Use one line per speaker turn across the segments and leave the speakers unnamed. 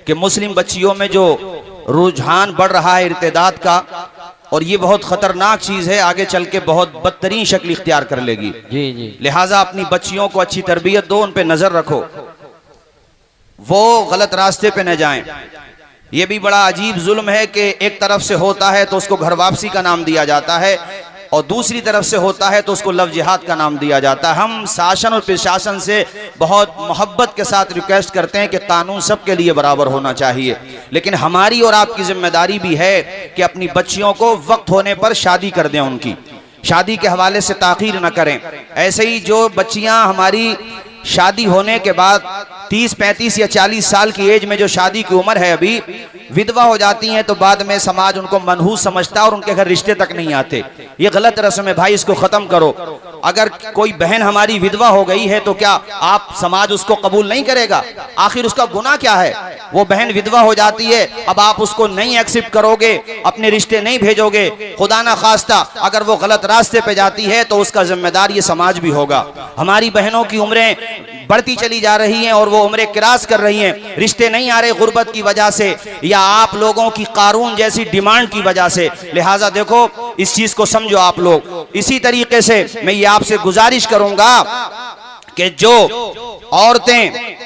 कि मुस्लिम बच्चियों में जो रुझान बढ़ रहा है इर्तिदाद का, और ये बहुत खतरनाक चीज है, आगे चल के बहुत बदतरीन शक्ल इख्तियार कर लेगी।
जी जी।
लिहाजा अपनी बच्चियों को अच्छी तरबियत दो, उन पे नजर रखो, वो गलत रास्ते पे न जाएं। ये भी बड़ा अजीब जुल्म है कि एक तरफ से होता है तो उसको घर वापसी का नाम दिया जाता है, और दूसरी तरफ से होता है तो उसको लव जिहाद का नाम दिया जाता है। हम शासन और प्रशासन से बहुत मोहब्बत के साथ रिक्वेस्ट करते हैं कि कानून सबके लिए बराबर होना चाहिए, लेकिन हमारी और आपकी जिम्मेदारी भी है कि अपनी बच्चियों को वक्त होने पर शादी कर दें, उनकी शादी के हवाले से ताखीर न करें। ऐसे ही जो बच्चियां हमारी शादी होने के बाद 30, 35 या 40 साल की एज में जो शादी की उम्र है अभी विधवा हो जाती हैं, तो बाद में समाज उनको मनहूस समझता है और उनके घर रिश्ते तक नहीं आते। ये गलत रस्म है भाई, इसको खत्म करो। अगर कोई बहन हमारी विधवा हो गई है तो क्या आप समाज उसको कबूल नहीं करेगा? आखिर उसका गुनाह क्या है? वो बहन विधवा हो जाती है, अब आप उसको नहीं एक्सेप्ट करोगे, अपने रिश्ते नहीं भेजोगे, खुदा ना खास्ता अगर वो गलत रास्ते पे जाती है तो उसका जिम्मेदार ये समाज भी होगा। हमारी बहनों की उम्रें बढ़ती चली जा रही हैं और वो उम्रें क्रास कर रही हैं, रिश्ते नहीं आ रहे गुर्बत की वजह से या आप लोगों की कानून जैसी डिमांड की वजह से। लिहाजा देखो, इस चीज को समझो आप लोग। इसी तरीके से मैं ये आपसे गुजारिश करूंगा कि जो औरतें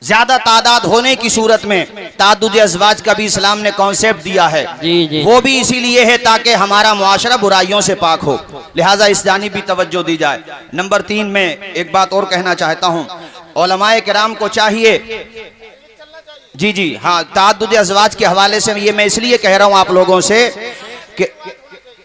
ज्यादा तादाद होने की सूरत में ताद्दुद अज़वाज का भी इस्लाम ने कॉन्सेप्ट दिया है,
जी जी,
वो भी इसीलिए है ताकि हमारा मुआशरा बुराइयों से पाक हो। लिहाजा इस जानिब भी तवज्जो दी जाए। नंबर 3 में एक बात और कहना चाहता हूं, उलमाए किराम को चाहिए, जी जी हाँ, ताद्दुद अज़वाज के हवाले से ये मैं इसलिए कह रहा हूं आप लोगों से कि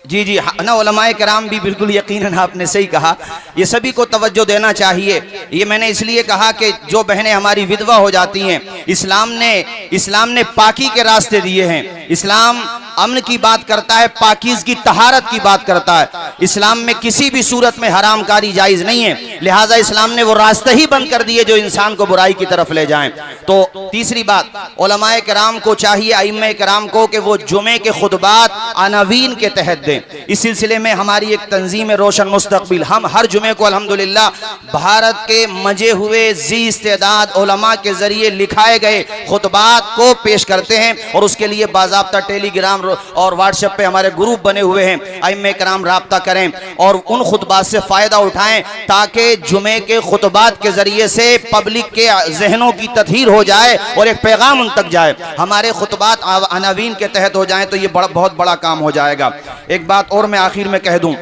जी जी ना, उलमाए किराम भी बिल्कुल यकीनन आपने सही कहा, ये सभी को तवज्जो देना चाहिए। ये मैंने इसलिए कहा कि जो बहनें हमारी विधवा हो जाती हैं, इस्लाम ने पाकी के रास्ते दिए हैं। इस्लाम अमन की बात करता है, पाकीज़गी तहारत की बात करता है। इस्लाम में किसी भी सूरत में हरामकारी जायज़ नहीं है। लिहाजा इस्लाम ने वो रास्ते ही बंद कर दिए जो इंसान को बुराई की तरफ ले जाएं। तो तीसरी बात, उलमाए किराम को चाहिए, अइम्मे किराम को, कि वो जुमे के खुतबात अनावीन के तहत दें। इस सिलसिले में हमारी एक तंजीम है रोशन मुस्तकबिल, हम हर जुमे को अल्हम्दुलिल्लाह भारत के मजे हुए जी इस्तेदाद उलमा के जरिए लिखाए गए खुतबात को पेश करते हैं, और उसके लिए बाज़ाब्ता टेलीग्राम और व्हाट्सएप पे हमारे ग्रुप बने हुए हैं। अइम्मे किराम राब्ता करें और उन खुतबात से फायदा उठाएं, ताकि जुमे के खुतबात के जरिए से पब्लिक के जहनों की तत्हीर हो जाए और एक पैगाम उन तक जाए। हमारे खुतबात अनावीन के तहत हो जाएं तो ये बहुत बड़ा काम हो जाएगा। एक बात और मैं आखिर में कह दूं,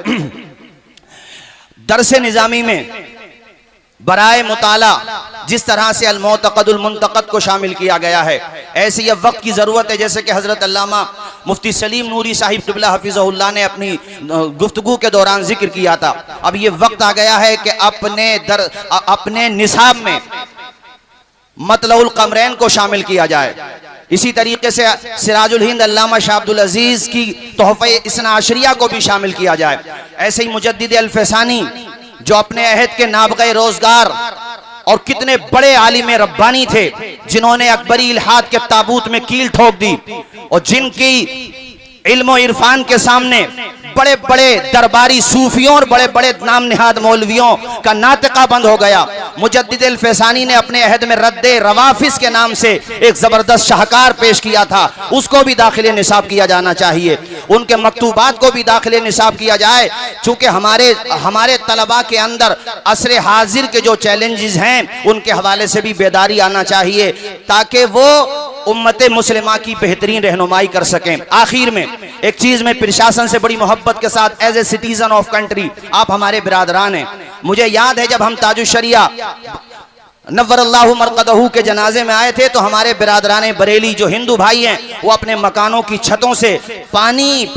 दरसे निजामी में बराए मुताला जिस तरह से अल-मुअतक़दुल मुंतक़द को शामिल किया गया है, ऐसे ये वक्त की जरूरत है। जैसे कि हजरत अल्लामा मुफ्ती सलीम नूरी साहिब क़िबला हफिज़हुल्लाह ने अपनी गुफ्तगू के दौरान जिक्र किया था, अब ये वक्त आ गया है कि अपने निसाब में मतलउल क़मरैन को शामिल किया जाए। इसी तरीके से सिराजुल हिंद अल्लामा शाह अब्दुल अजीज की तोहफ़े इस्ना अशरिया को भी शामिल किया जाए। ऐसे ही मुजद्दिद अल-फ़सानी जो अपने अहद के नाबग़े रोजगार और कितने बड़े आलिम रब्बानी थे, जिन्होंने अकबरी इल्हाद के ताबूत में कील ठोक दी और जिनकी इल्म और इरफान के सामने बड़े बड़े दरबारी सूफियों और बड़े बड़े नाम निहाद मौलवियों का नातिका बंद हो गया। मुजद्दिद अल-फ़सानी ने अपने अहद में रद्दे रवाफिस के नाम से एक जबरदस्त शाहकार पेश किया था, उसको भी दाखिले निसाब किया जाना चाहिए। उनके मकतूबात को भी दाखिले निसाब किया जाए, चूंकि हमारे तलबा के अंदर असरे हाजिर के जो चैलेंजेस हैं उनके हवाले से भी बेदारी आना चाहिए, ताकि वो उम्मत मुस्लिमा की बेहतरीन रहनुमाई कर सकें। आखिर में एक चीज में प्रशासन से बड़ी मोहब्बत के साथ, as a citizen of country, आप हमारे बिरादरान हैं। मुझे याद है जब हम ताजुश्शरिया नव्वरल्लाहु मरक़दहू के जनाजे में आए थे तो हमारे बिरादरान बरेली जो हिंदू भाई हैं वो अपने मकानों की छतों से पानी